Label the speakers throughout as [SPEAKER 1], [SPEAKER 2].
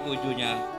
[SPEAKER 1] ujungnya.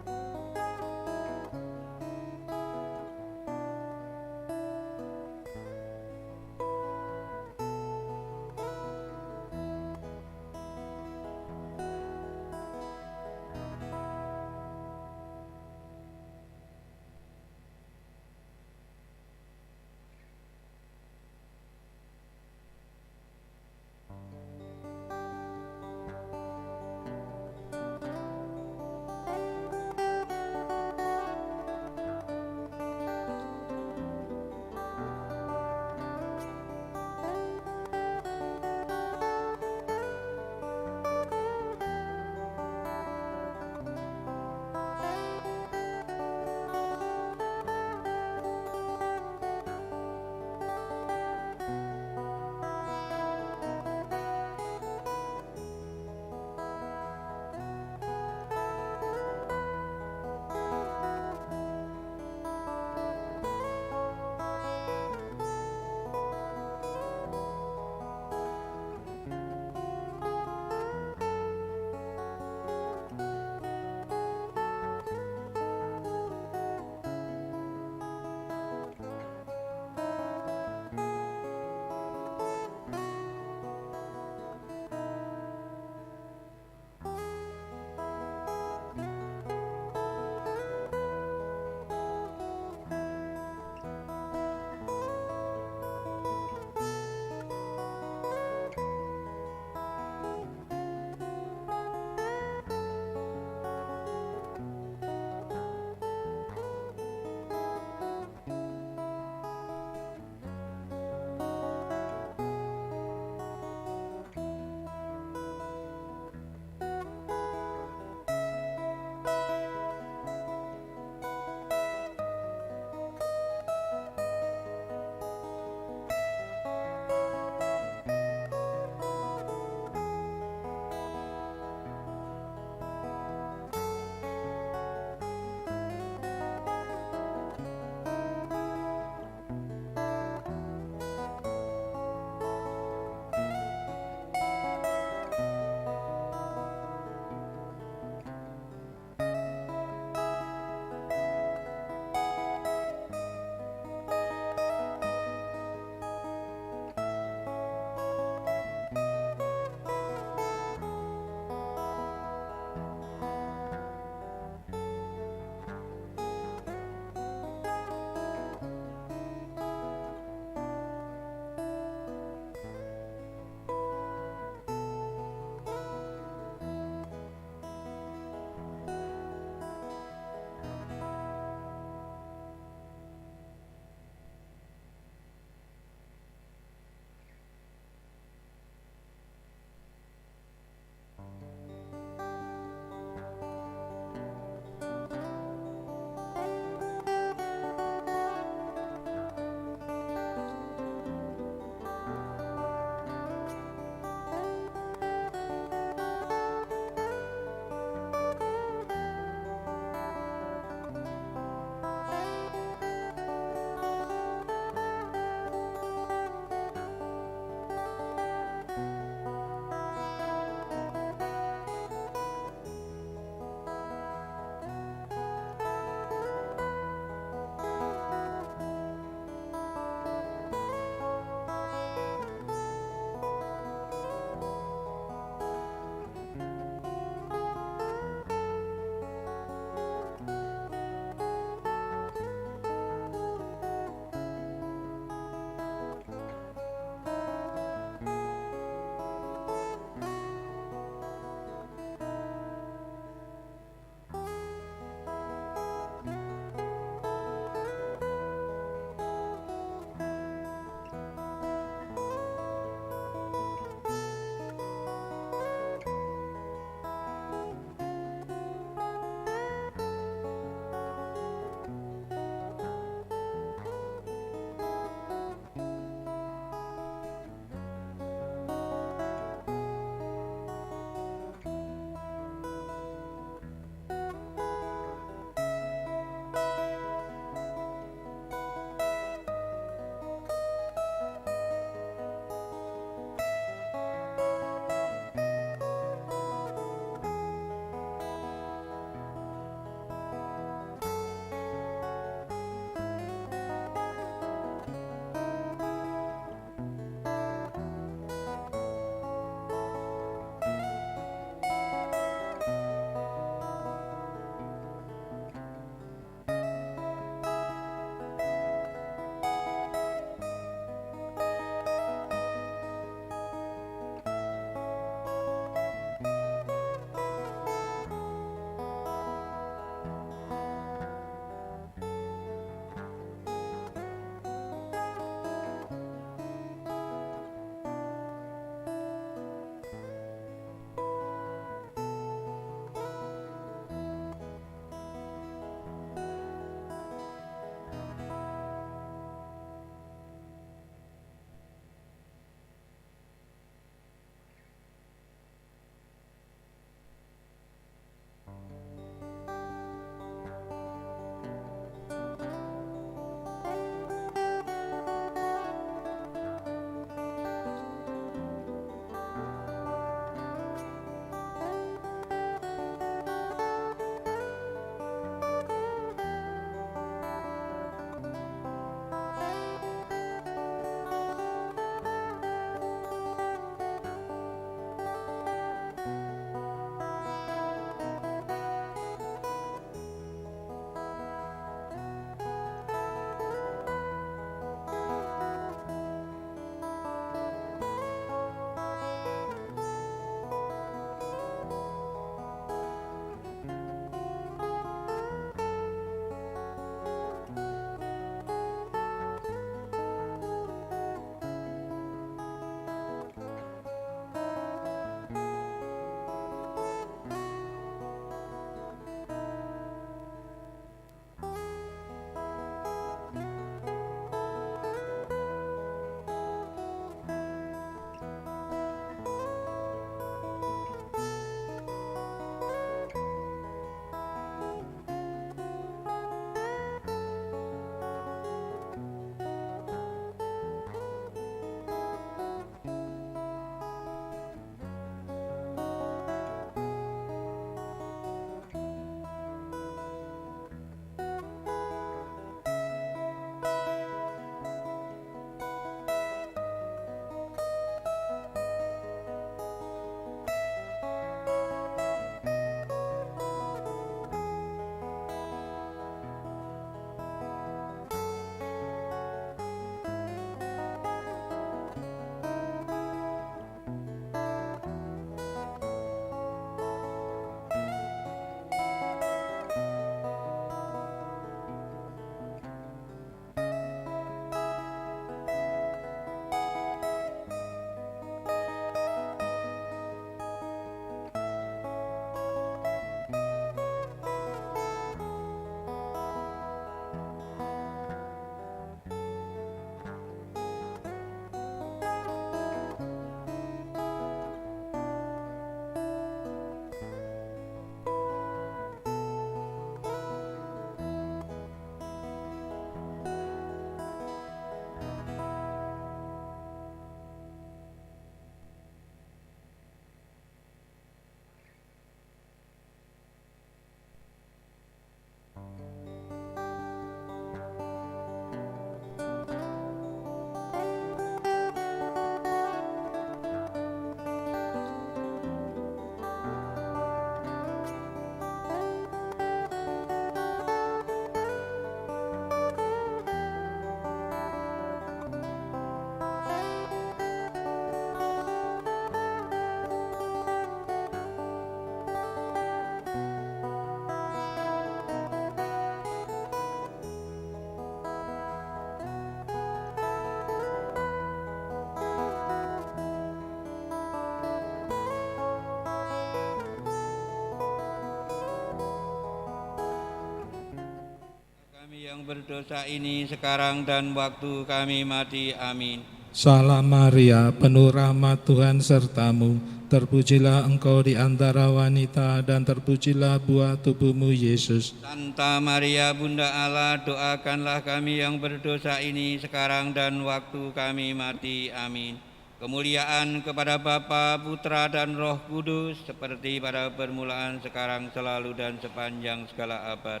[SPEAKER 1] berdosa ini sekarang dan waktu kami mati. Amin.
[SPEAKER 2] Salam Maria, penuh rahmat Tuhan sertamu, terpujilah engkau di antara wanita dan terpujilah buah tubuhmu Yesus.
[SPEAKER 1] Santa Maria Bunda Allah, doakanlah kami yang berdosa ini sekarang dan waktu kami mati. Amin. Kemuliaan kepada Bapa, Putra dan Roh Kudus, seperti pada permulaan, sekarang, selalu, dan sepanjang segala abad.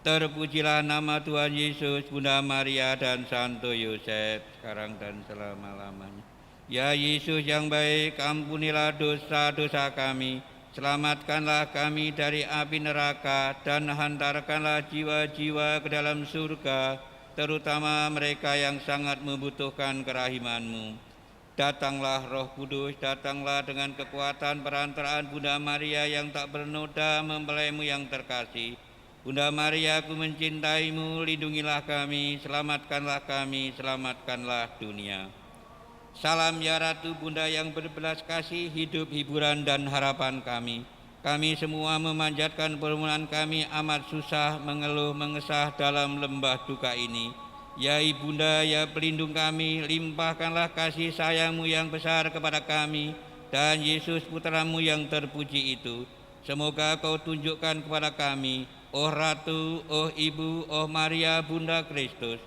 [SPEAKER 1] Terpujilah nama Tuhan Yesus, Bunda Maria, dan Santo Yosef, sekarang dan selama-lamanya. Ya Yesus yang baik, ampunilah dosa-dosa kami, selamatkanlah kami dari api neraka, dan hantarkanlah jiwa-jiwa ke dalam surga, terutama mereka yang sangat membutuhkan kerahiman-Mu. Datanglah Roh Kudus, datanglah dengan kekuatan perantaraan Bunda Maria yang tak bernoda mempelaimu yang terkasih. Bunda Maria, aku mencintaimu, lindungilah kami, selamatkanlah dunia. Salam ya Ratu Bunda yang berbelas kasih, hidup, hiburan, dan harapan kami. Kami semua memanjatkan permohonan kami amat susah, mengeluh, mengesah dalam lembah duka ini. Ya Ibunda, ya pelindung kami, limpahkanlah kasih sayang-Mu yang besar kepada kami dan Yesus Putra-Mu yang terpuji itu. Semoga Kau tunjukkan kepada kami, oh Ratu, oh Ibu, oh Maria Bunda Kristus.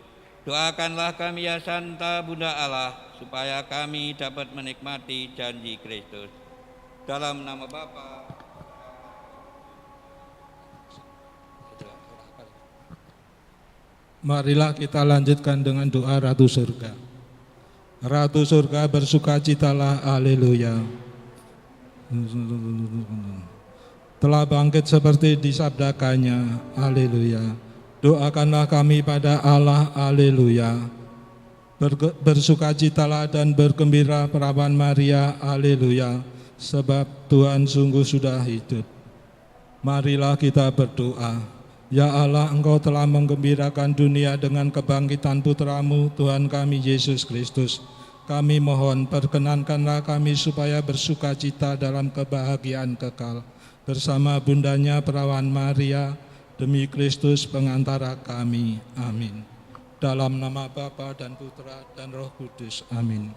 [SPEAKER 1] Doakanlah kami ya Santa Bunda Allah, supaya kami dapat menikmati janji Kristus. Dalam nama Bapa.
[SPEAKER 2] Marilah kita lanjutkan dengan doa Ratu Surga. Ratu Surga bersukacitalah, haleluya. Telah bangkit seperti disabdakannya, haleluya. Doakanlah kami pada Allah, haleluya. Bersukacitalah dan bergembira perawan Maria, haleluya. Sebab Tuhan sungguh sudah hidup. Marilah kita berdoa. Ya Allah, Engkau telah menggembirakan dunia dengan kebangkitan Putra-Mu, Tuhan kami Yesus Kristus. Kami mohon, perkenankanlah kami supaya bersukacita dalam kebahagiaan kekal bersama bundanya perawan Maria, demi Kristus pengantara kami. Amin. Dalam nama Bapa dan Putra dan Roh Kudus. Amin.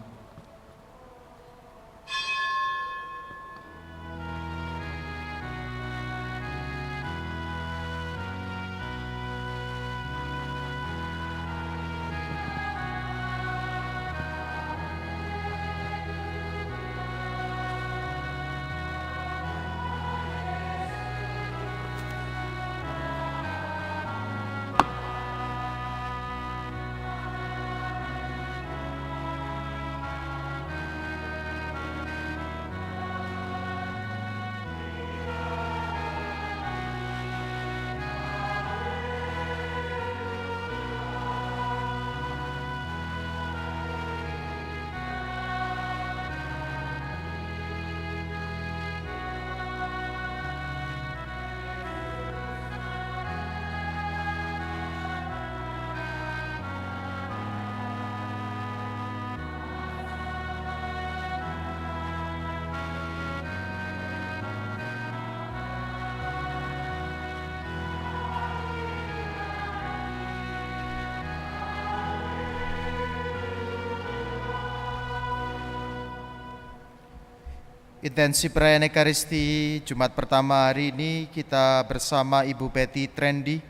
[SPEAKER 3] Intensi perayaan Ekaristi Jumat pertama hari ini kita bersama Ibu Betty Trendi.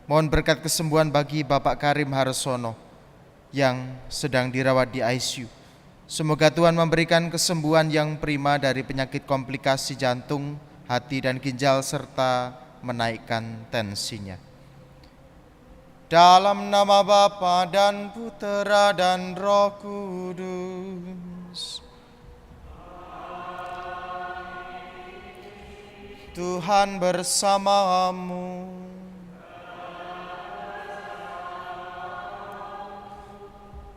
[SPEAKER 3] Mohon berkat kesembuhan bagi Bapak Karim Harsono yang sedang dirawat di ICU. Semoga Tuhan memberikan kesembuhan yang prima dari penyakit komplikasi jantung, hati, dan ginjal serta menaikkan tensinya. Dalam nama Bapa dan Putera dan Roh Kudus. Tuhan bersamamu.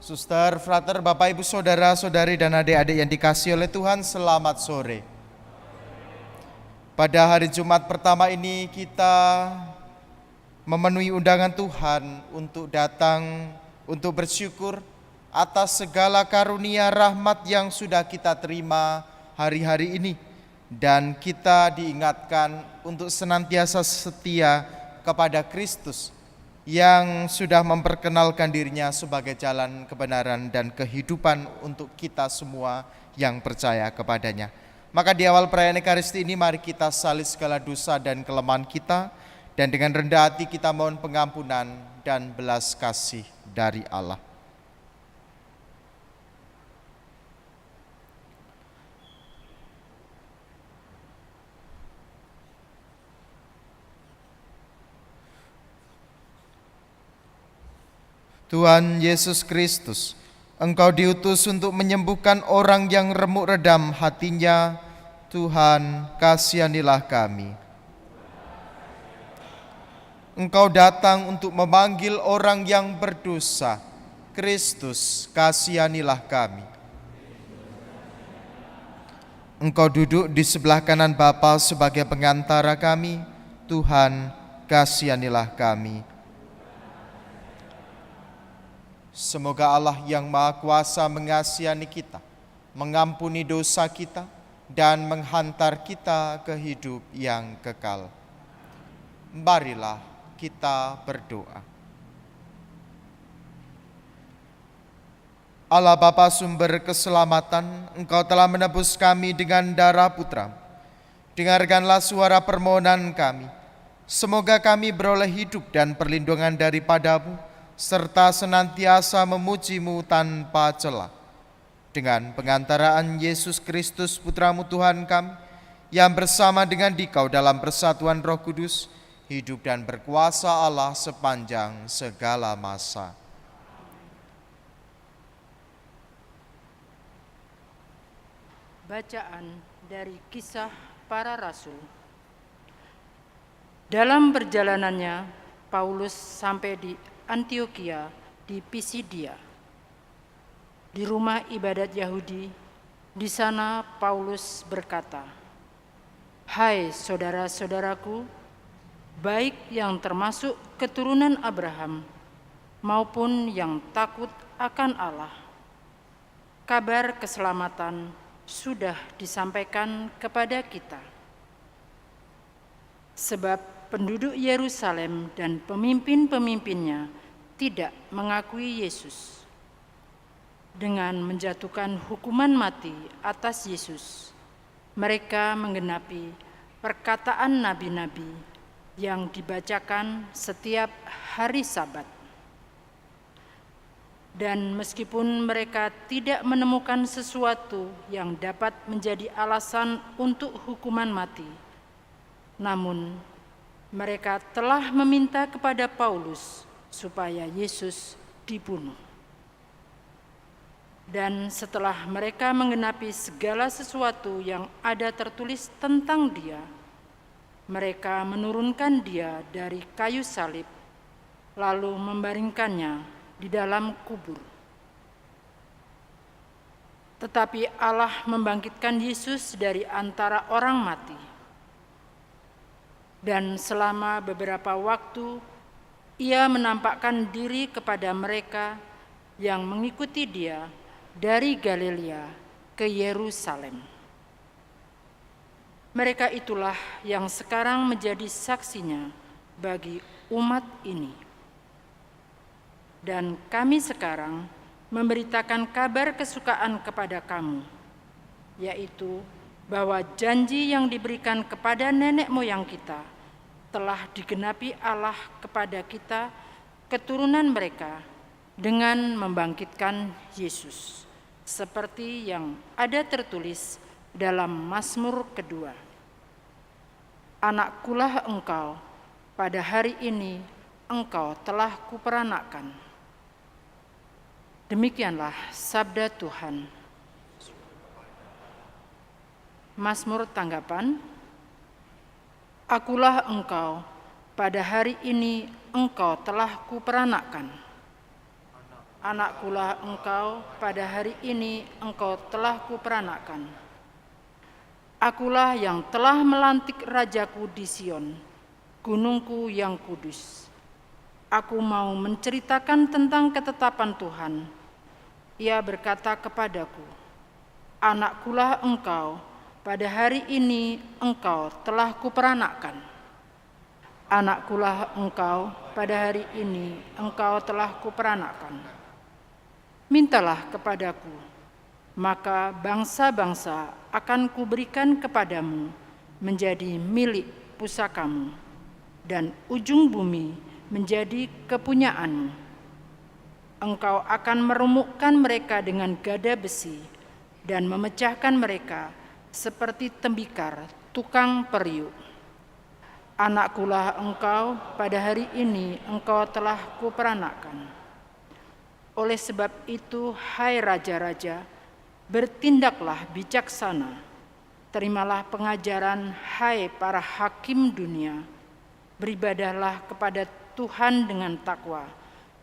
[SPEAKER 3] Suster, frater, Bapak, Ibu, Saudara, Saudari, dan adik-adik yang dikasihi oleh Tuhan, selamat sore. Pada hari Jumat pertama ini kita memenuhi undangan Tuhan untuk datang, untuk bersyukur atas segala karunia rahmat yang sudah kita terima hari-hari ini. Dan kita diingatkan untuk senantiasa setia kepada Kristus, yang sudah memperkenalkan dirinya sebagai jalan kebenaran dan kehidupan untuk kita semua yang percaya kepadanya. Maka di awal perayaan Ekaristi ini mari kita salih segala dosa dan kelemahan kita, dan dengan rendah hati kita mohon pengampunan dan belas kasih dari Allah. Tuhan Yesus Kristus, Engkau diutus untuk menyembuhkan orang yang remuk redam hatinya. Tuhan, kasihanilah kami. Engkau datang untuk memanggil orang yang berdosa. Kristus, kasihanilah kami. Engkau duduk di sebelah kanan Bapa sebagai pengantara kami. Tuhan, kasihanilah kami. Semoga Allah yang Maha Kuasa mengasihani kita, mengampuni dosa kita, dan menghantar kita ke hidup yang kekal. Marilah kita berdoa. Allah Bapa sumber keselamatan, Engkau telah menebus kami dengan darah Putra. Dengarkanlah suara permohonan kami. Semoga kami beroleh hidup dan perlindungan daripada-Mu, serta senantiasa memuji-Mu tanpa celah. Dengan pengantaraan Yesus Kristus Putra-Mu Tuhan kami, yang bersama dengan Dikau dalam persatuan Roh Kudus, hidup dan berkuasa Allah sepanjang segala masa.
[SPEAKER 4] Bacaan dari Kisah Para Rasul. Dalam perjalanannya, Paulus sampai di Antiokhia di Pisidia, di rumah ibadat Yahudi. Di sana Paulus berkata, "Hai saudara-saudaraku, baik yang termasuk keturunan Abraham maupun yang takut akan Allah, kabar keselamatan sudah disampaikan kepada kita. Sebab penduduk Yerusalem dan pemimpin-pemimpinnya tidak mengakui Yesus. Dengan menjatuhkan hukuman mati atas Yesus, mereka menggenapi perkataan nabi-nabi yang dibacakan setiap hari Sabat. Dan meskipun mereka tidak menemukan sesuatu yang dapat menjadi alasan untuk hukuman mati, namun mereka telah meminta kepada Paulus supaya Yesus dibunuh. Dan setelah mereka menggenapi segala sesuatu yang ada tertulis tentang Dia, mereka menurunkan Dia dari kayu salib, lalu membaringkannya di dalam kubur. Tetapi Allah membangkitkan Yesus dari antara orang mati. Dan selama beberapa waktu, Ia menampakkan diri kepada mereka yang mengikuti Dia dari Galilea ke Yerusalem. Mereka itulah yang sekarang menjadi saksinya bagi umat ini. Dan kami sekarang memberitakan kabar kesukaan kepada kamu, yaitu bahwa janji yang diberikan kepada nenek moyang kita telah digenapi Allah kepada kita, keturunan mereka, dengan membangkitkan Yesus, seperti yang ada tertulis dalam Mazmur kedua. Anakkulah engkau, pada hari ini engkau telah kuperanakkan. Demikianlah sabda Tuhan. Mazmur tanggapan. Akulah engkau, pada hari ini engkau telah kuperanakkan. Anakkulah engkau, pada hari ini engkau telah kuperanakkan. Akulah yang telah melantik rajaku di Sion, gunungku yang kudus. Aku mau menceritakan tentang ketetapan Tuhan. Ia berkata kepadaku, anakkulah engkau, pada hari ini engkau telah kuperanakkan. Anakkulah engkau, pada hari ini Engkau telah kuperanakkan. Mintalah kepadaku, maka bangsa-bangsa akan kuberikan kepadamu menjadi milik pusakamu, dan ujung bumi menjadi kepunyaanmu. Engkau akan meremukkan mereka dengan gada besi dan memecahkan mereka seperti tembikar tukang periuk. Anakkulah engkau, pada hari ini engkau telah kuperanakkan. Oleh sebab itu, hai raja-raja, bertindaklah bijaksana. Terimalah pengajaran, hai para hakim dunia. Beribadahlah kepada Tuhan dengan takwa,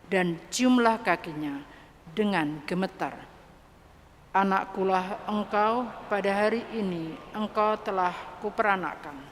[SPEAKER 4] dan ciumlah kakinya dengan gemetar. Anakkulah engkau, pada hari ini engkau telah kuperanakkan.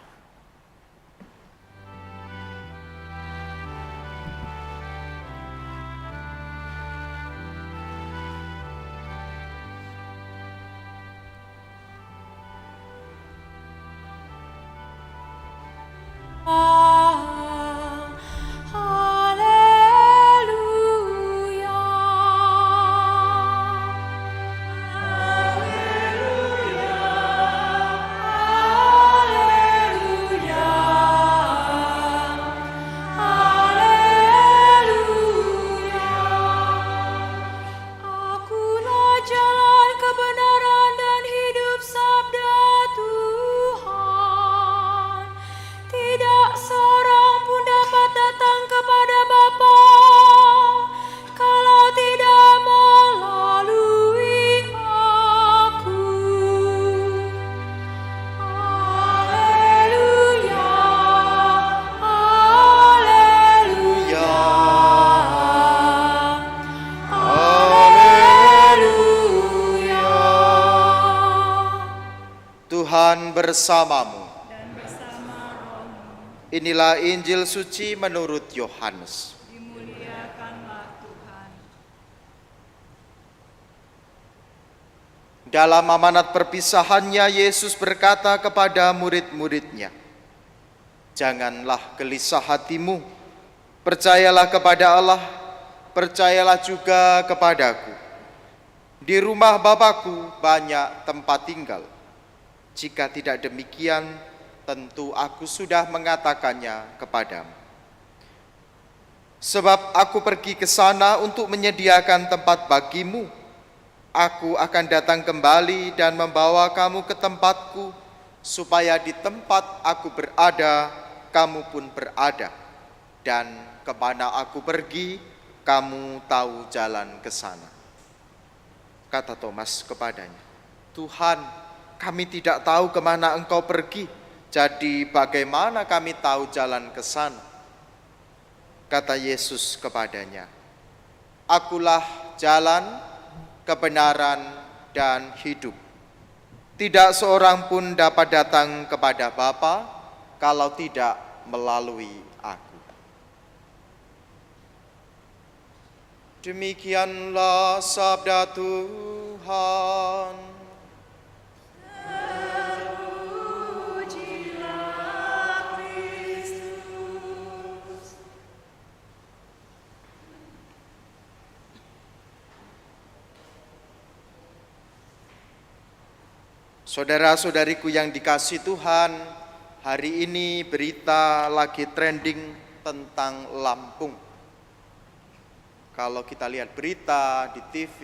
[SPEAKER 3] Tuhan bersamamu. Inilah Injil suci menurut Yohanes.
[SPEAKER 5] Dimuliakanlah Tuhan.
[SPEAKER 3] Dalam amanat perpisahannya, Yesus berkata kepada murid-muridnya, "Janganlah gelisah hatimu, percayalah kepada Allah, percayalah juga kepadaku. Di rumah Bapa-Ku banyak tempat tinggal. Jika tidak demikian, tentu Aku sudah mengatakannya kepadamu. Sebab Aku pergi ke sana untuk menyediakan tempat bagimu. Aku akan datang kembali dan membawa kamu ke tempatku, supaya di tempat Aku berada, kamu pun berada. Dan kemana Aku pergi, kamu tahu jalan ke sana." Kata Thomas kepadanya, "Tuhan, kami tidak tahu kemana Engkau pergi, jadi bagaimana kami tahu jalan ke sana?" Kata Yesus kepadanya, "Akulah jalan, kebenaran, dan hidup. Tidak seorang pun dapat datang kepada Bapa kalau tidak melalui Aku." Demikianlah sabda Tuhan. Saudara-saudariku yang dikasihi Tuhan, hari ini berita lagi trending tentang Lampung. Kalau kita lihat berita di TV,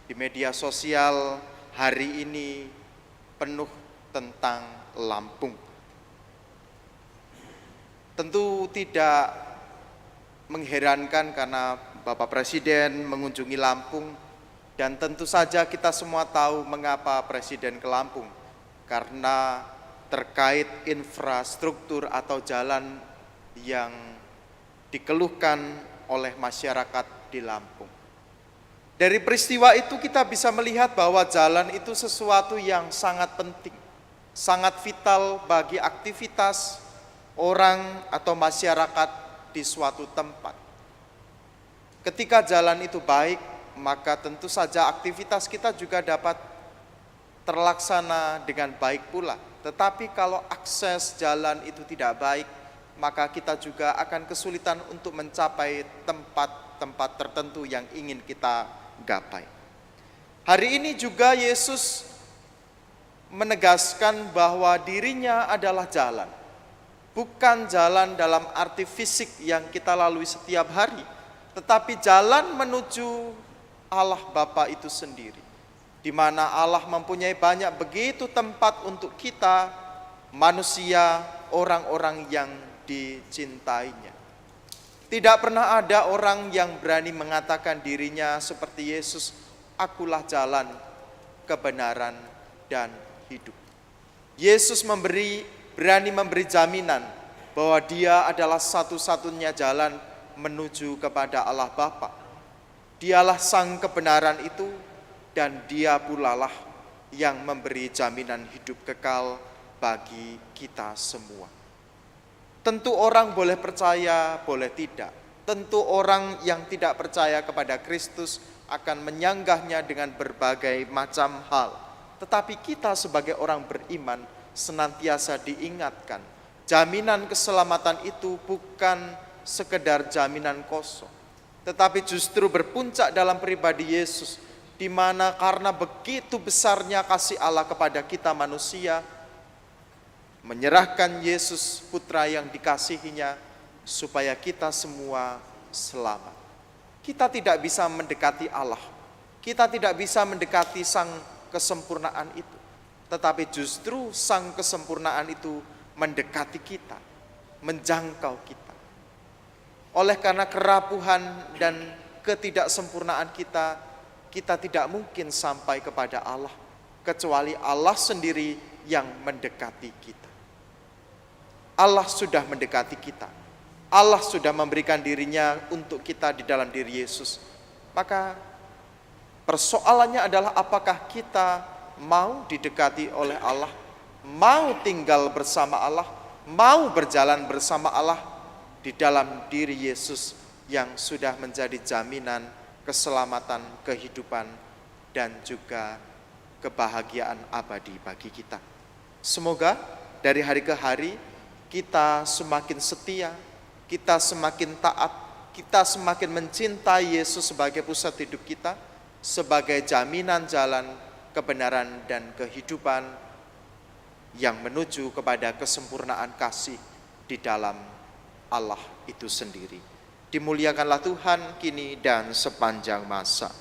[SPEAKER 3] di media sosial, hari ini penuh tentang Lampung. Tentu tidak mengherankan karena Bapak Presiden mengunjungi Lampung. Dan tentu saja kita semua tahu mengapa Presiden ke Lampung, karena terkait infrastruktur atau jalan yang dikeluhkan oleh masyarakat di Lampung. Dari peristiwa itu kita bisa melihat bahwa jalan itu sesuatu yang sangat penting, sangat vital bagi aktivitas orang atau masyarakat di suatu tempat. Ketika jalan itu baik, maka tentu saja aktivitas kita juga dapat terlaksana dengan baik pula. Tetapi kalau akses jalan itu tidak baik, maka kita juga akan kesulitan untuk mencapai tempat-tempat tertentu yang ingin kita gapai. Hari ini juga Yesus menegaskan bahwa dirinya adalah jalan. Bukan jalan dalam arti fisik yang kita lalui setiap hari, tetapi jalan menuju Allah Bapa itu sendiri, di mana Allah mempunyai banyak begitu tempat untuk kita, manusia, orang-orang yang dicintainya. Tidak pernah ada orang yang berani mengatakan dirinya seperti Yesus, akulah jalan, kebenaran, dan hidup. Yesus berani memberi jaminan bahwa dia adalah satu-satunya jalan menuju kepada Allah Bapa. Dialah sang kebenaran itu, dan dia pula lah yang memberi jaminan hidup kekal bagi kita semua. Tentu orang boleh percaya, boleh tidak. Tentu orang yang tidak percaya kepada Kristus akan menyanggahnya dengan berbagai macam hal. Tetapi kita sebagai orang beriman senantiasa diingatkan, jaminan keselamatan itu bukan sekedar jaminan kosong, tetapi justru berpuncak dalam pribadi Yesus, di mana karena begitu besarnya kasih Allah kepada kita manusia, menyerahkan Yesus putra yang dikasihinya supaya kita semua selamat. Kita tidak bisa mendekati Allah, kita tidak bisa mendekati sang kesempurnaan itu, tetapi justru sang kesempurnaan itu mendekati kita, menjangkau kita. Oleh karena kerapuhan dan ketidaksempurnaan kita, kita tidak mungkin sampai kepada Allah, kecuali Allah sendiri yang mendekati kita. Allah sudah mendekati kita. Allah sudah memberikan dirinya untuk kita di dalam diri Yesus. Maka persoalannya adalah apakah kita mau didekati oleh Allah, mau tinggal bersama Allah, mau berjalan bersama Allah di dalam diri Yesus yang sudah menjadi jaminan keselamatan, kehidupan, dan juga kebahagiaan abadi bagi kita. Semoga dari hari ke hari kita semakin setia, kita semakin taat, kita semakin mencintai Yesus sebagai pusat hidup kita, sebagai jaminan jalan kebenaran dan kehidupan yang menuju kepada kesempurnaan kasih di dalam Allah itu sendiri. Dimuliakanlah Tuhan kini dan sepanjang masa.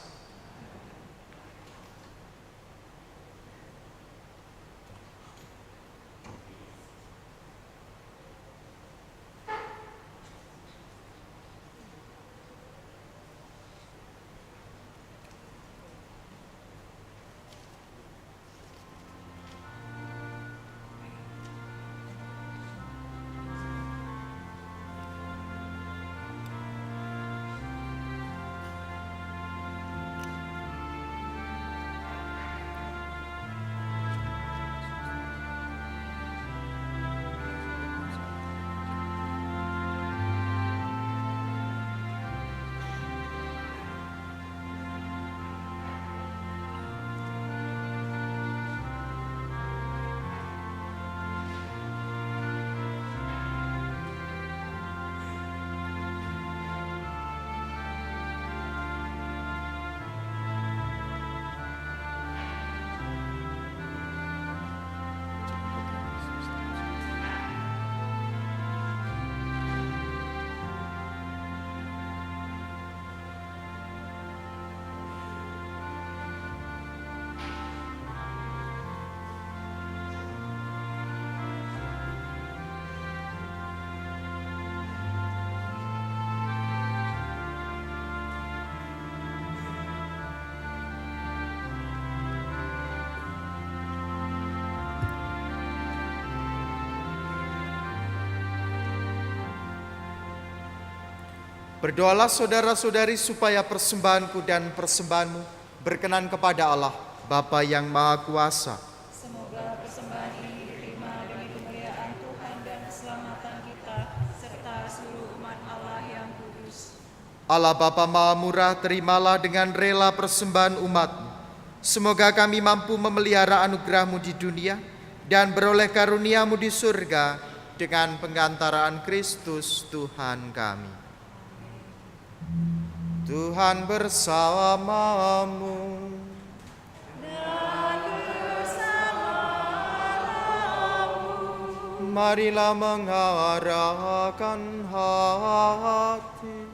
[SPEAKER 3] Berdoalah saudara-saudari supaya persembahanku dan persembahanmu berkenan kepada Allah, Bapa yang Maha Kuasa.
[SPEAKER 5] Semoga persembahan ini diterima demi kemuliaan Tuhan dan keselamatan kita, serta seluruh umat Allah yang kudus.
[SPEAKER 3] Allah Bapa Maha Murah, terimalah dengan rela persembahan umat-Mu. Semoga kami mampu memelihara anugerah-Mu di dunia dan beroleh karunia-Mu di surga, dengan pengantaraan Kristus Tuhan kami. Tuhan bersamamu. Marilah mengarahkan hati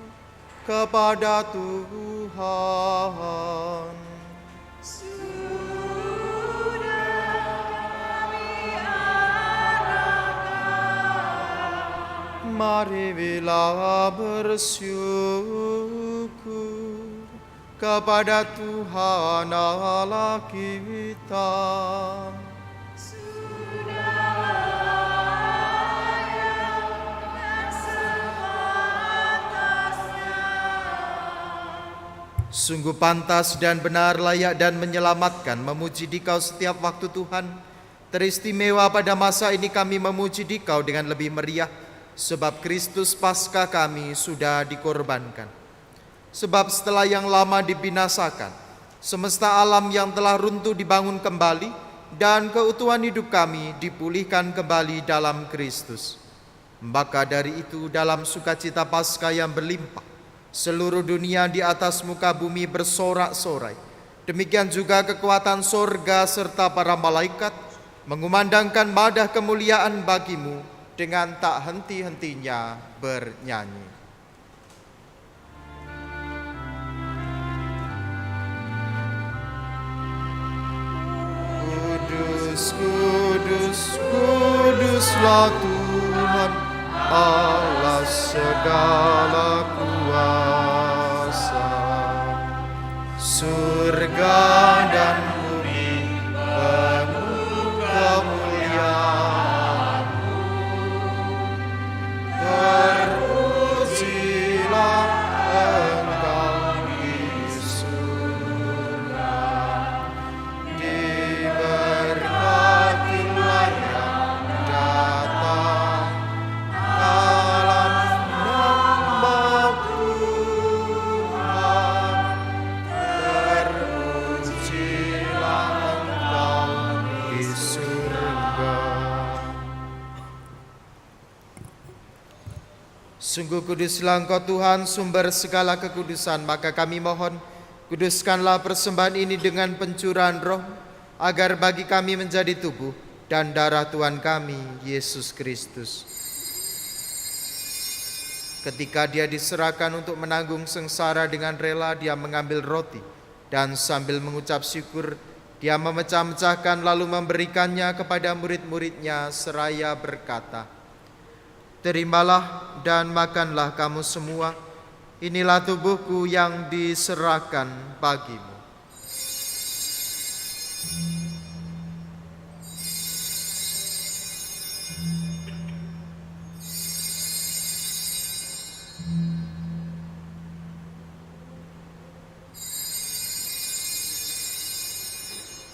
[SPEAKER 3] kepada Tuhan. Marilah bersyukur kepada Tuhan Allah kita. Sungguh pantas dan benar, layak dan menyelamatkan memuji Dikau setiap waktu Tuhan. Teristimewa pada masa ini kami memuji Dikau dengan lebih meriah, sebab Kristus Paskah kami sudah dikorbankan. Sebab setelah yang lama dibinasakan, semesta alam yang telah runtuh dibangun kembali, dan keutuhan hidup kami dipulihkan kembali dalam Kristus. Maka dari itu, dalam sukacita Paskah yang berlimpah, seluruh dunia di atas muka bumi bersorak-sorai. Demikian juga kekuatan sorga serta para malaikat mengumandangkan madah kemuliaan bagimu dengan tak henti-hentinya bernyanyi. Kudus, kudus, kuduslah Tuhan Allah segala kuasa. Surga dan bumi penuh kemuliaan-Mu. Terpujilah Engkau di surga, diberkatilah yang datang dalam nama Tuhan. Terpujilah Engkau di surga. Sungguh kuduslah Engkau Tuhan, sumber segala kekudusan. Maka kami mohon, kuduskanlah persembahan ini dengan pencurahan Roh, agar bagi kami menjadi tubuh dan darah Tuhan kami, Yesus Kristus. Ketika Dia diserahkan untuk menanggung sengsara dengan rela, Dia mengambil roti, dan sambil mengucap syukur, Dia memecah-mecahkan lalu memberikannya kepada murid-muridnya seraya berkata, "Terimalah dan makanlah kamu semua, inilah tubuhku yang diserahkan bagimu."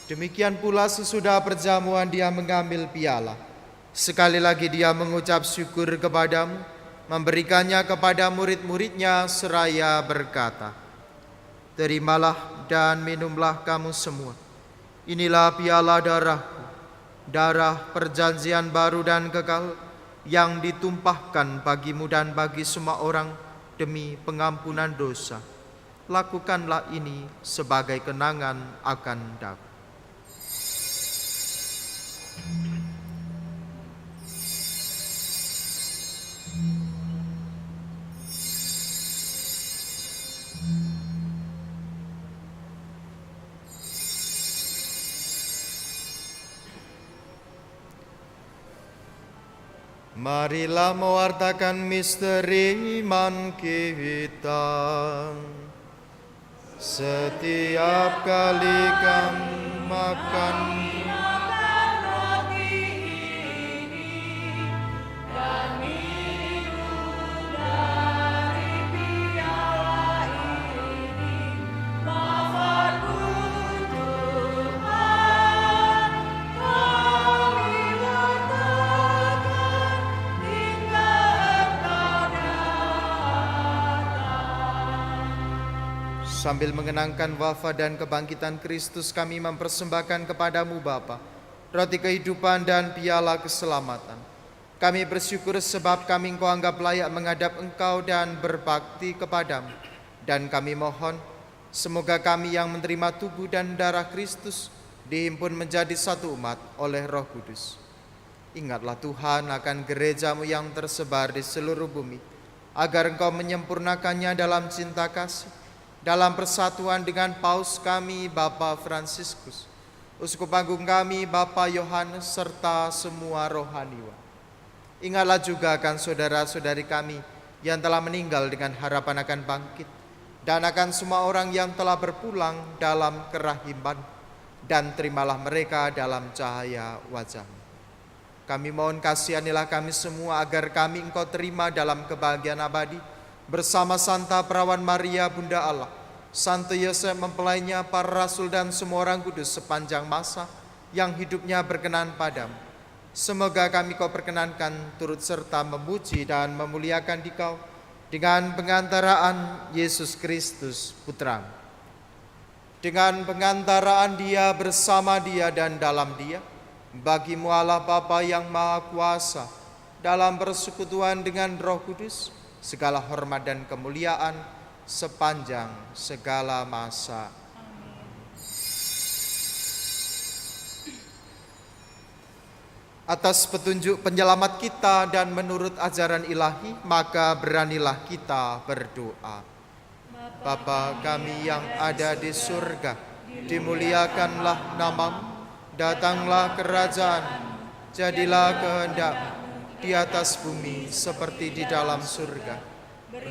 [SPEAKER 3] Demikian pula sesudah perjamuan Dia mengambil piala. Sekali lagi Dia mengucap syukur kepadamu, memberikannya kepada murid-muridnya seraya berkata, "Terimalah dan minumlah kamu semua. Inilah piala darahku, darah perjanjian baru dan kekal, yang ditumpahkan bagimu dan bagi semua orang demi pengampunan dosa. Lakukanlah ini sebagai kenangan akan daku." Marilah mewartakan misteri iman kita. Setiap kali kami makan sambil mengenangkan wafat dan kebangkitan Kristus, kami mempersembahkan kepadamu Bapa roti kehidupan dan piala keselamatan. Kami bersyukur sebab kami Engkau anggap layak menghadap Engkau dan berbakti kepadamu. Dan kami mohon, semoga kami yang menerima tubuh dan darah Kristus dihimpun menjadi satu umat oleh Roh Kudus. Ingatlah Tuhan akan gereja-Mu yang tersebar di seluruh bumi, agar Engkau menyempurnakannya dalam cinta kasih, dalam persatuan dengan Paus kami, Bapa Fransiskus, Uskup Agung kami, Bapa Yohanes, serta semua rohaniwan. Ingatlah juga akan saudara-saudari kami yang telah meninggal dengan harapan akan bangkit, dan akan semua orang yang telah berpulang dalam kerahiman, dan terimalah mereka dalam cahaya wajah-Mu. Kami mohon kasihanilah kami semua agar kami Engkau terima dalam kebahagiaan abadi bersama Santa Perawan Maria Bunda Allah, Santo Yosef mempelainya, para rasul dan semua orang kudus sepanjang masa yang hidupnya berkenan padamu. Semoga kami Kau perkenankan turut serta memuji dan memuliakan Dikau dengan pengantaraan Yesus Kristus Putra-Mu. Dengan pengantaraan Dia, bersama Dia, dan dalam Dia, bagi-Mu Allah Bapa yang Maha Kuasa, dalam persekutuan dengan Roh Kudus, segala hormat dan kemuliaan sepanjang segala masa. Atas petunjuk penyelamat kita dan menurut ajaran ilahi, maka beranilah kita berdoa. Bapa kami yang ada di surga, dimuliakanlah nama-Mu, datanglah kerajaan-Mu, jadilah kehendak-Mu di atas bumi seperti di dalam surga.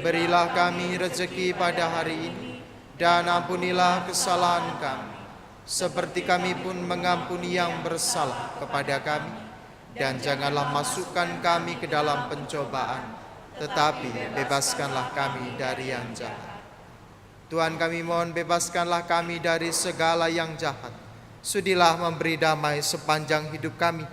[SPEAKER 3] Berilah kami rezeki pada hari ini, dan ampunilah kesalahan kami, seperti kami pun mengampuni yang bersalah kepada kami. Dan janganlah masukkan kami ke dalam pencobaan, tetapi bebaskanlah kami dari yang jahat. Tuhan, kami mohon bebaskanlah kami dari segala yang jahat. Sudilah memberi damai sepanjang hidup kami,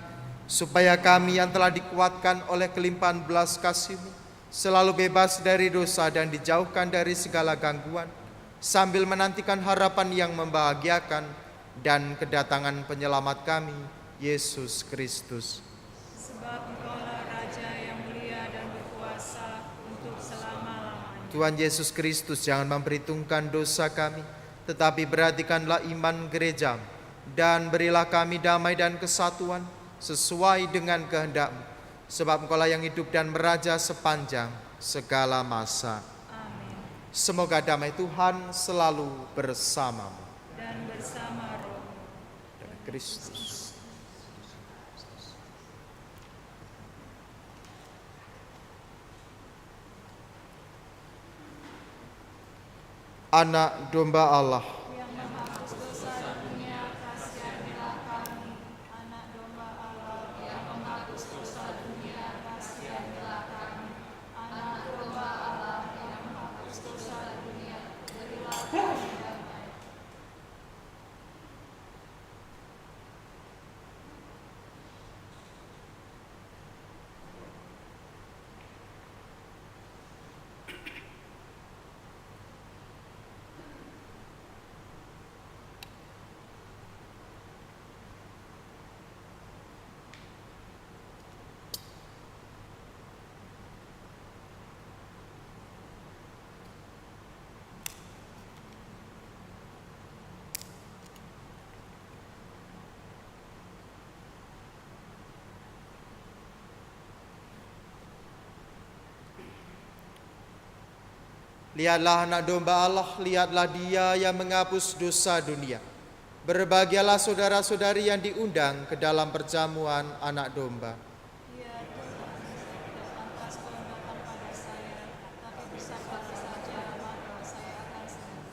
[SPEAKER 3] supaya kami yang telah dikuatkan oleh kelimpahan belas kasih-Mu selalu bebas dari dosa dan dijauhkan dari segala gangguan, sambil menantikan harapan yang membahagiakan dan kedatangan penyelamat kami, Yesus Kristus.
[SPEAKER 5] Sebab Engkaulah Raja yang mulia dan berkuasa untuk selama-lamanya.
[SPEAKER 3] Tuhan Yesus Kristus, jangan memperhitungkan dosa kami, tetapi perhatikanlah iman gereja, dan berilah kami damai dan kesatuan sesuai dengan kehendak-Mu. Sebab Engkaulah yang hidup dan meraja sepanjang segala masa.
[SPEAKER 5] Amin.
[SPEAKER 3] Semoga damai Tuhan selalu bersamamu.
[SPEAKER 5] Dan bersama roh
[SPEAKER 3] Dan Kristus. Anak domba Allah,
[SPEAKER 5] yang menghapus dosa dunia, kasihanilah kami. Anak domba Allah yang menghapus dosa dunia, kasihanilah kami. Anak domba Allah yang menghapus dosa dunia, berilah kami damai.
[SPEAKER 3] lihatlah anak domba Allah, lihatlah Dia yang menghapus dosa dunia. Berbahagialah saudara-saudari yang diundang ke dalam perjamuan anak domba.
[SPEAKER 5] Ya Tuhan, tidak pantas Kau datang pada saya, tapi bersabdalah saja, maka saya akan sembuh.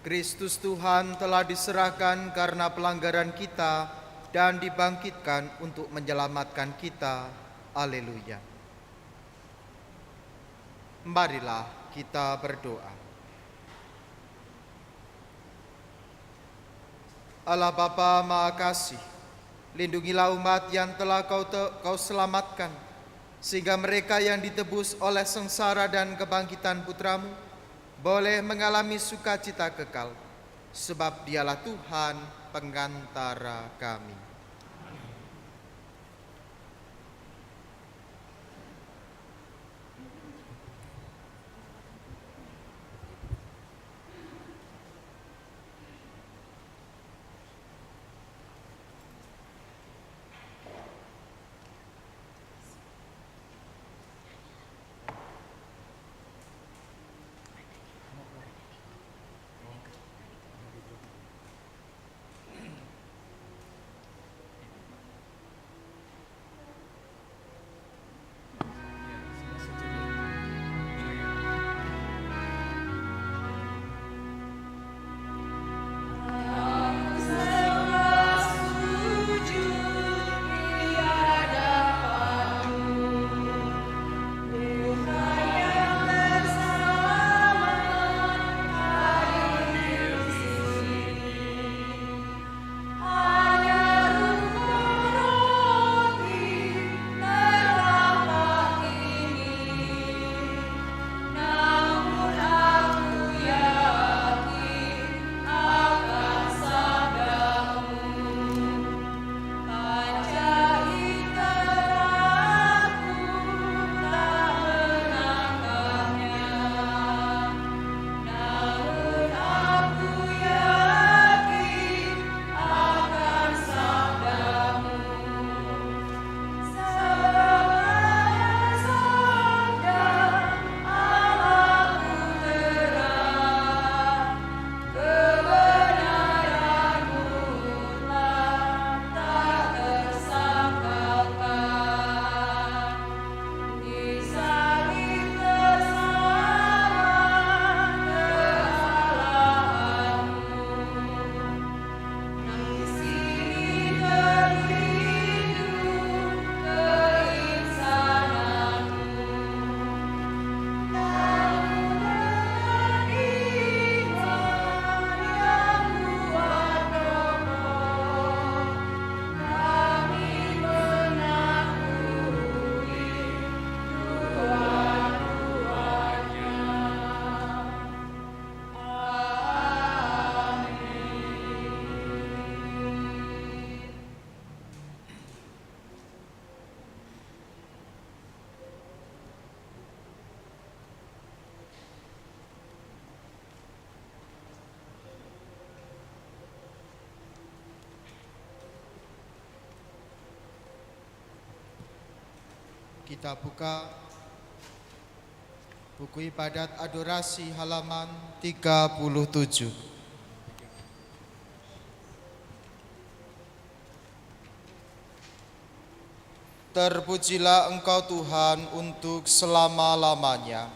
[SPEAKER 3] Kristus Tuhan telah diserahkan karena pelanggaran kita dan dibangkitkan untuk menyelamatkan kita. Haleluya. Marilah kita berdoa. Allah Bapa Maha Kasih, lindungilah umat yang telah kau selamatkan, sehingga mereka yang ditebus oleh sengsara dan kebangkitan Putramu boleh mengalami sukacita kekal, sebab Dialah Tuhan pengantara kami. Kita buka buku ibadat adorasi halaman 37. Terpujilah Engkau Tuhan untuk selama-lamanya.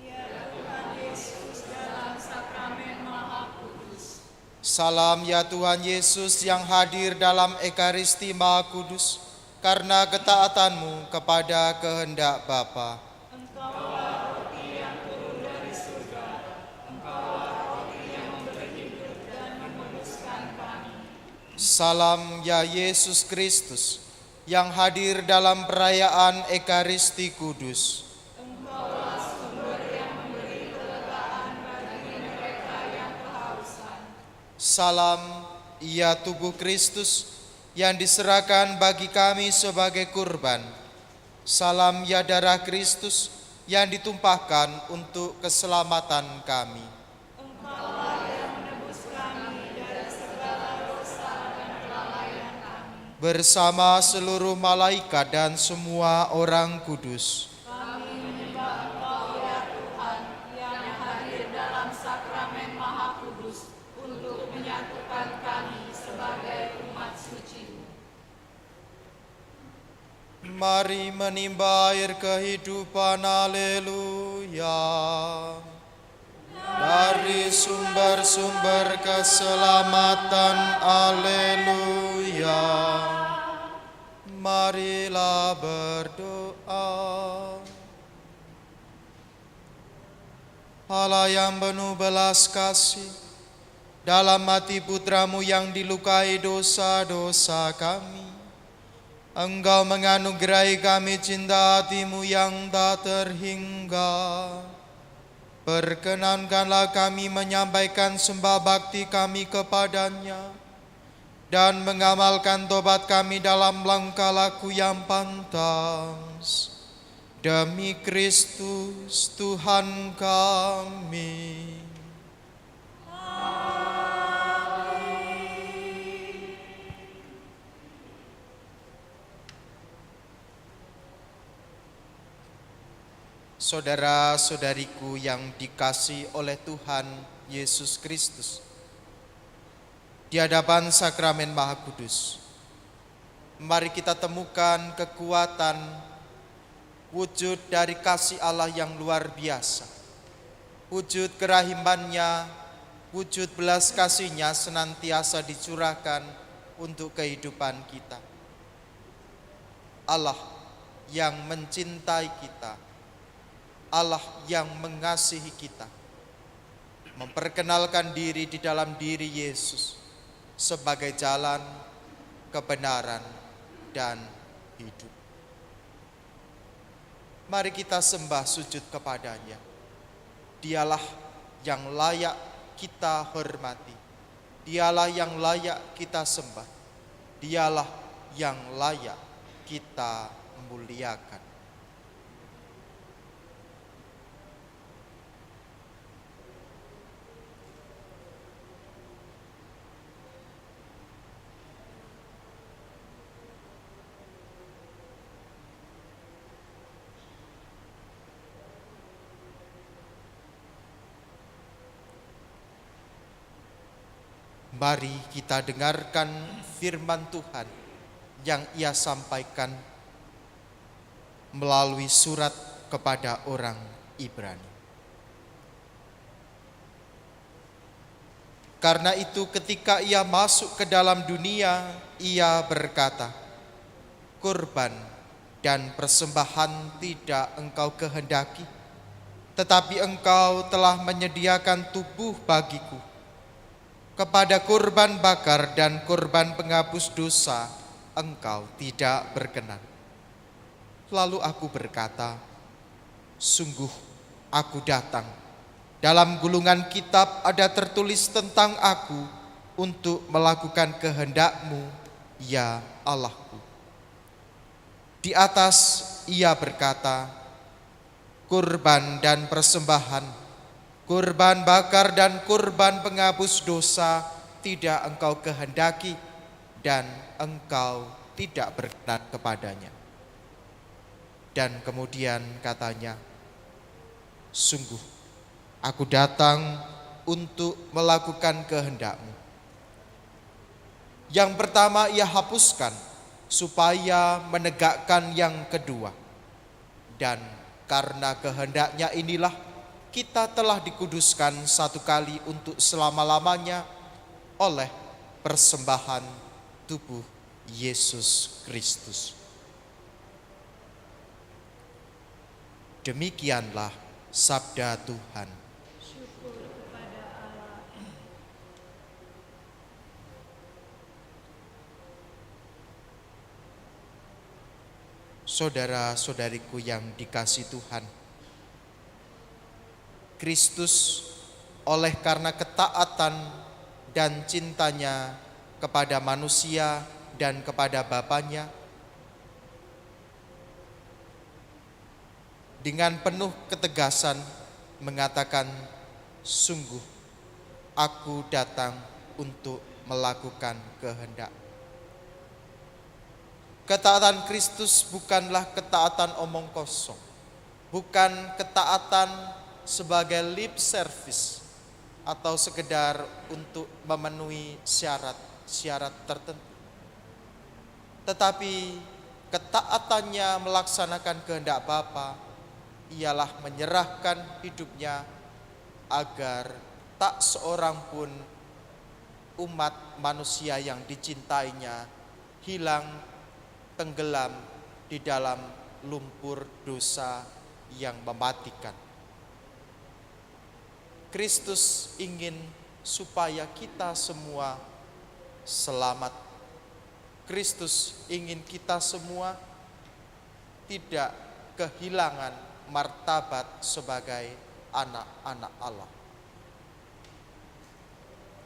[SPEAKER 5] Ya Tuhan Yesus dalam sakramen Maha Kudus.
[SPEAKER 3] Salam ya Tuhan Yesus yang hadir dalam Ekaristi Maha Kudus karena ketaatanmu kepada kehendak Bapa.
[SPEAKER 5] Engkaulah roti yang turun dari surga. Engkaulah roti yang memberi hidup dan menguduskan kami.
[SPEAKER 3] Salam ya Yesus Kristus yang hadir dalam perayaan Ekaristi Kudus.
[SPEAKER 5] Engkaulah sumber yang memberi kelegaan bagi mereka yang kehausan.
[SPEAKER 3] Salam ya tubuh Kristus yang diserahkan bagi kami sebagai kurban. Salam ya darah Kristus yang ditumpahkan untuk keselamatan kami.
[SPEAKER 5] Engkaulah yang menebus kami dari segala dosa dan kelalaian kami.
[SPEAKER 3] Bersama seluruh malaikat dan semua orang kudus,
[SPEAKER 5] Kami menyembah Engkau ya Tuhan yang hadir dalam sakramen Maha Kudus untuk menyatukan kami sebagai umat suci.
[SPEAKER 3] mari menimba air kehidupan. Haleluya. dari sumber-sumber keselamatan. Haleluya. Marilah berdoa. Allah yang penuh belas kasih, dalam mati putramu yang dilukai dosa-dosa kami, Engkau menganugerahi kami cinta hatimu yang tak terhingga. Perkenankanlah kami menyampaikan sembah bakti kami kepadanya dan mengamalkan tobat kami dalam langkah laku yang pantas. Demi Kristus Tuhan kami. Saudara-saudariku yang dikasihi oleh Tuhan Yesus Kristus, di hadapan sakramen Maha Kudus, mari kita temukan kekuatan wujud dari kasih Allah yang luar biasa, wujud kerahimannya, wujud belas kasihnya senantiasa dicurahkan untuk kehidupan kita. Allah yang mencintai kita, Allah yang mengasihi kita, memperkenalkan diri di dalam diri Yesus sebagai jalan, kebenaran, dan hidup. Mari kita sembah sujud kepadanya. Dialah yang layak kita hormati. Dialah yang layak kita sembah. Dialah yang layak kita muliakan. Mari kita dengarkan firman Tuhan yang Ia sampaikan melalui surat kepada orang Ibrani. Karena itu ketika Ia masuk ke dalam dunia, Ia berkata, "Kurban dan persembahan tidak Engkau kehendaki, tetapi Engkau telah menyediakan tubuh bagiku. Kepada kurban bakar dan kurban penghapus dosa Engkau tidak berkenan." Lalu aku berkata, "Sungguh aku datang. Dalam gulungan kitab ada tertulis tentang aku untuk melakukan kehendak-Mu, ya Allahku." Di atas Ia berkata, "Kurban dan persembahan, kurban bakar dan kurban penghapus dosa tidak Engkau kehendaki dan Engkau tidak berkenan kepadanya." Dan kemudian katanya, "Sungguh aku datang untuk melakukan kehendak-Mu." Yang pertama Ia hapuskan supaya menegakkan yang kedua. Dan karena kehendaknya inilah kita telah dikuduskan satu kali untuk selama-lamanya oleh persembahan tubuh Yesus Kristus. Demikianlah sabda Tuhan.
[SPEAKER 5] Syukur kepada Allah.
[SPEAKER 3] Saudara-saudariku yang dikasihi Tuhan, Kristus oleh karena ketaatan dan cintanya kepada manusia dan kepada Bapanya, dengan penuh ketegasan mengatakan, "Sungguh aku datang untuk melakukan kehendak." Ketaatan Kristus bukanlah ketaatan omong kosong, bukan ketaatan sebagai lip service atau sekedar untuk memenuhi syarat-syarat tertentu. Tetapi ketaatannya melaksanakan kehendak Bapa ialah menyerahkan hidupnya agar tak seorang pun umat manusia yang dicintainya hilang tenggelam di dalam lumpur dosa yang mematikan. Kristus ingin supaya kita semua selamat. Kristus ingin kita semua tidak kehilangan martabat sebagai anak-anak Allah.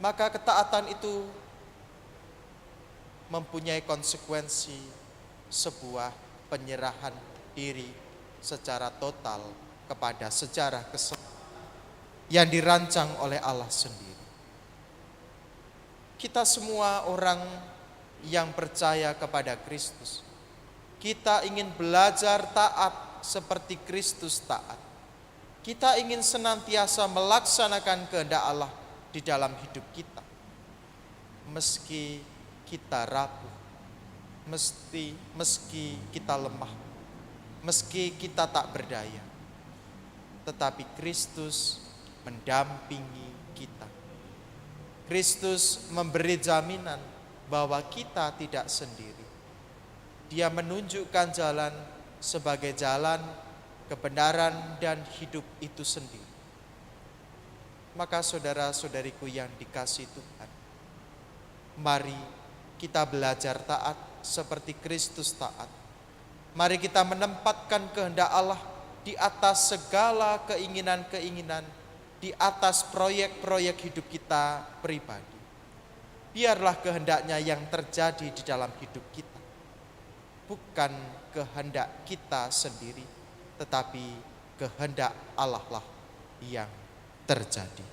[SPEAKER 3] Maka ketaatan itu mempunyai konsekuensi sebuah penyerahan diri secara total kepada sejarah keselamatan yang dirancang oleh Allah sendiri. Kita semua orang yang percaya kepada Kristus, kita ingin belajar taat seperti Kristus taat. Kita ingin senantiasa melaksanakan kehendak Allah di dalam hidup kita. Meski kita rapuh, meski kita lemah, meski kita tak berdaya, tetapi Kristus mendampingi kita. Kristus memberi jaminan bahwa kita tidak sendiri. Dia menunjukkan jalan sebagai jalan kebenaran dan hidup itu sendiri. Maka saudara-saudariku yang dikasihi Tuhan, mari kita belajar taat seperti Kristus taat. Mari kita menempatkan kehendak Allah di atas segala keinginan-keinginan, di atas proyek-proyek hidup kita pribadi. Biarlah kehendaknya yang terjadi di dalam hidup kita. Bukan kehendak kita sendiri, tetapi kehendak Allah lah yang terjadi.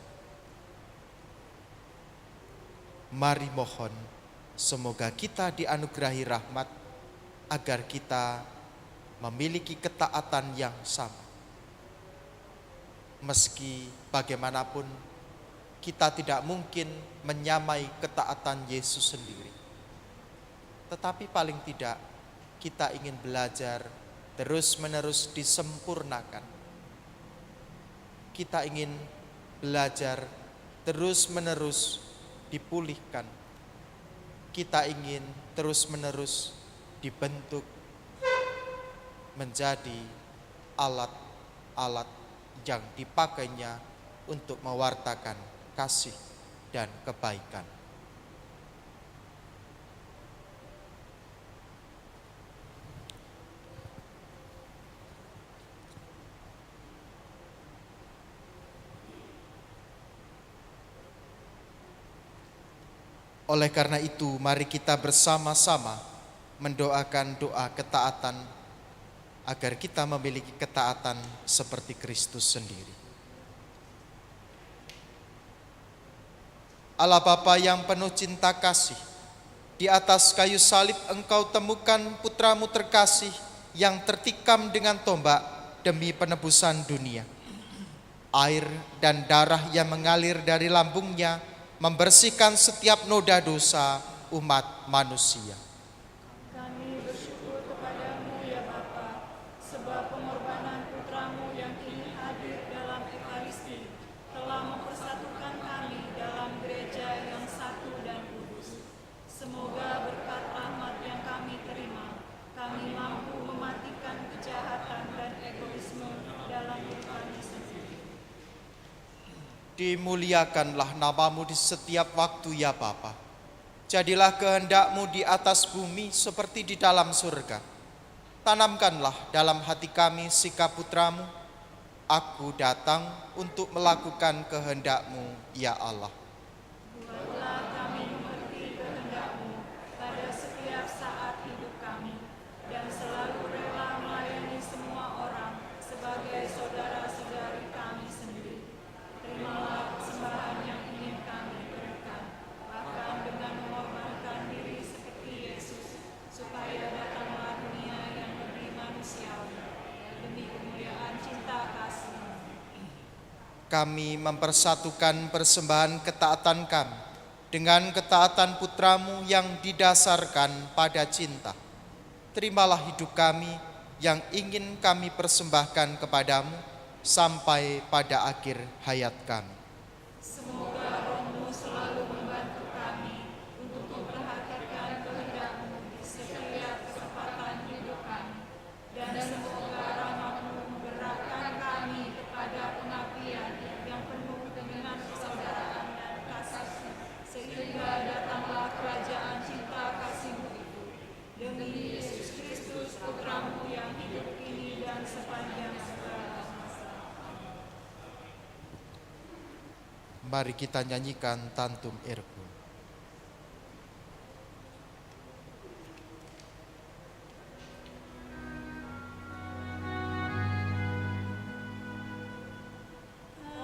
[SPEAKER 3] Mari mohon semoga kita dianugerahi rahmat agar kita memiliki ketaatan yang sama. Meski bagaimanapun kita tidak mungkin menyamai ketaatan Yesus sendiri, tetapi paling tidak kita ingin belajar terus-menerus disempurnakan. Kita ingin belajar terus-menerus dipulihkan. Kita ingin terus-menerus dibentuk menjadi alat-alat yang dipakainya untuk mewartakan kasih dan kebaikan. Oleh karena itu, mari kita bersama-sama mendoakan doa ketaatan agar kita memiliki ketaatan seperti Kristus sendiri. Allah Bapa yang penuh cinta kasih, di atas kayu salib Engkau temukan putramu terkasih yang tertikam dengan tombak demi penebusan dunia. Air dan darah yang mengalir dari lambungnya membersihkan setiap noda dosa umat manusia.
[SPEAKER 5] Kami bersyukur kepadamu ya Bapa, sebab pengorbanan putramu yang kini hadir dalam Ekaristi telah mempersatukan kami dalam gereja yang satu dan kudus. Semoga berkat rahmat yang kami terima, kami mampu mematikan kejahatan dan egoisme dalam diri kami sendiri.
[SPEAKER 3] Dimuliakanlah namamu di setiap waktu ya Bapa. Jadilah kehendakmu di atas bumi seperti di dalam surga. Tanamkanlah dalam hati kami sikap putramu. Aku datang untuk melakukan kehendakmu ya Allah.
[SPEAKER 5] Buatlah kami mengerti kehendak-Mu pada setiap saat hidup kami, dan selalu rela melayani semua orang sebagai saudara-saudari kami sendiri. Terimalah persembahan yang ingin kami berikan, bahkan dengan mengorbankan diri seperti Yesus, supaya datanglah dunia yang lebih manusiawi, demi kemuliaan cinta kasih.
[SPEAKER 3] Kami mempersatukan persembahan ketaatan kami dengan ketaatan putramu yang didasarkan pada cinta. Terimalah hidup kami yang ingin kami persembahkan kepadamu sampai pada akhir hayat kami.
[SPEAKER 5] Semoga Roh-Mu selalu membantu kami untuk memperhatikan kehendak-Mu di setiap kesempatan hidup kami. Dan semoga rahmat-Mu menggerakkan kami kepada pengabdian yang penuh dengan persaudaraan dan kasih, sehingga datanglah kerajaan cinta kasih-Mu itu. Demi Yesus Kristus, Putra-Mu yang hidup kini dan sepanjang segala masa.
[SPEAKER 3] Mari kita nyanyikan Tantum Ergo.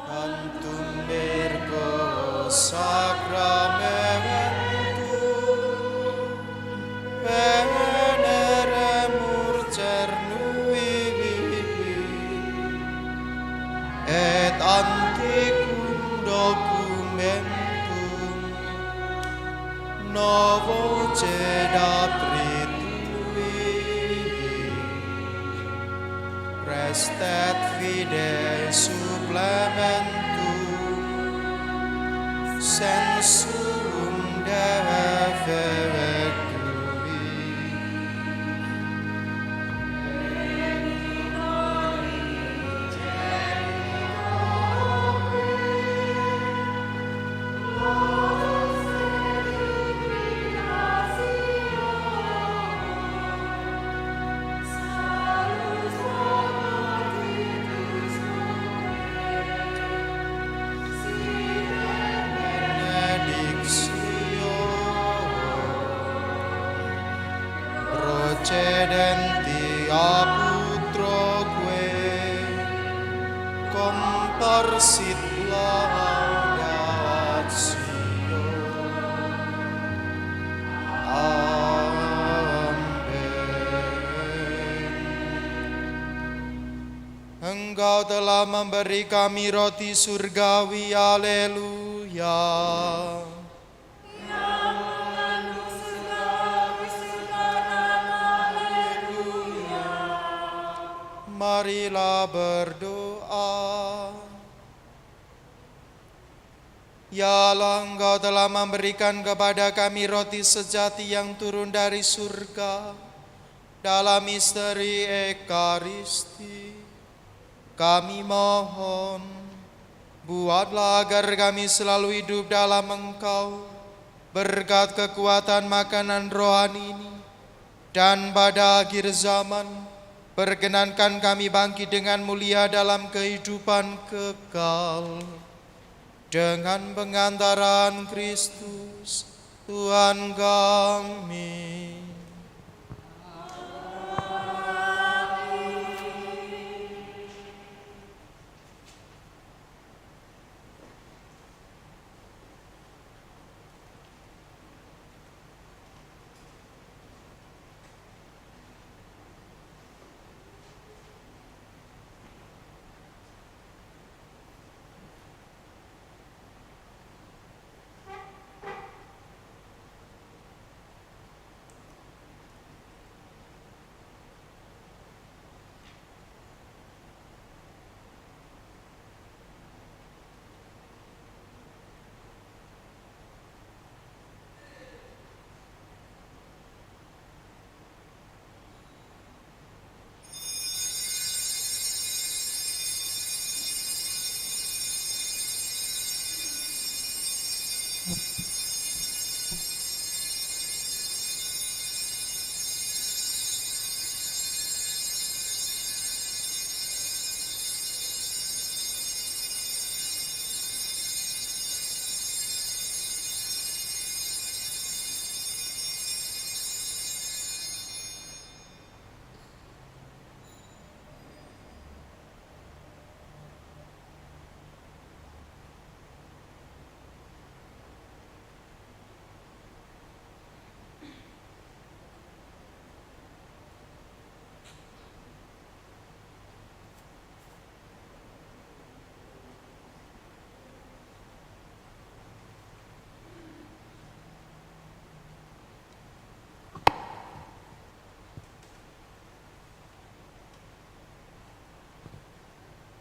[SPEAKER 3] Tantum Ergo sacramentum veneremur cernui et antiquum documentum novo cedat prestet fide supplementum sensum deverectui. Procedenti aputroque comparsit laudatio. Amen. Engkau telah memberi kami roti surgawi, haleluya. Marilah berdoa. Ya Allah, Engkau telah memberikan kepada kami roti sejati yang turun dari surga dalam misteri Ekaristi. Kami mohon, buatlah agar kami selalu hidup dalam Engkau berkat kekuatan makanan rohani ini, dan pada akhir zaman perkenankan kami bangkit dengan mulia dalam kehidupan kekal dengan pengantaran Kristus Tuhan kami.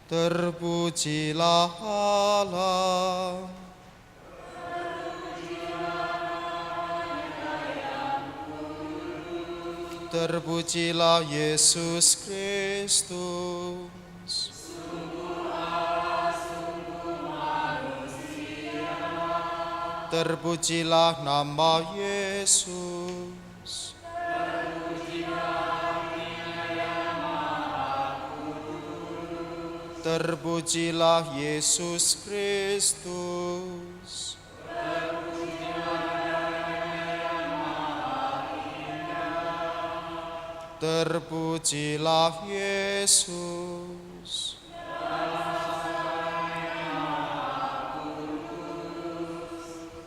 [SPEAKER 3] Terpujilah Allah. Terpujilah Yesus Kristus. Terpujilah nama Yesus. Terpujilah Yesus Kristus. Terpujilah Yesus.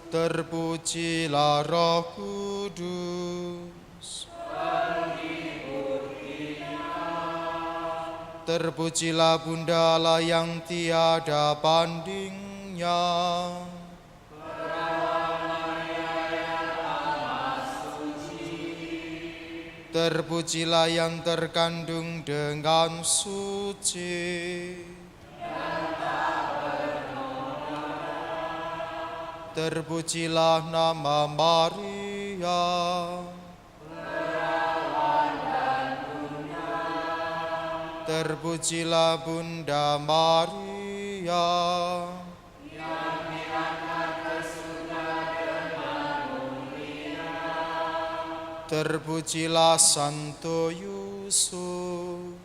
[SPEAKER 3] Terpujilah Roh Kudus. Terpujilah Bunda Allah yang tiada bandingnya. Terpujilah yang terkandung dengan suci. Terpujilah nama Maria. Terpujilah Bunda Maria. Terpujilah Santo Yusuf.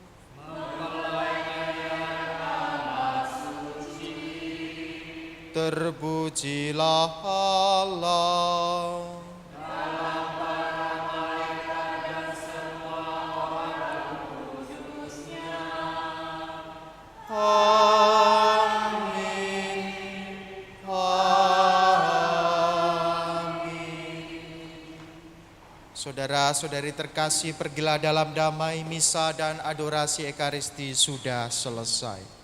[SPEAKER 3] Terpujilah Allah. Amin. Saudara-saudari terkasih, pergilah dalam damai. Misa dan adorasi Ekaristi sudah selesai.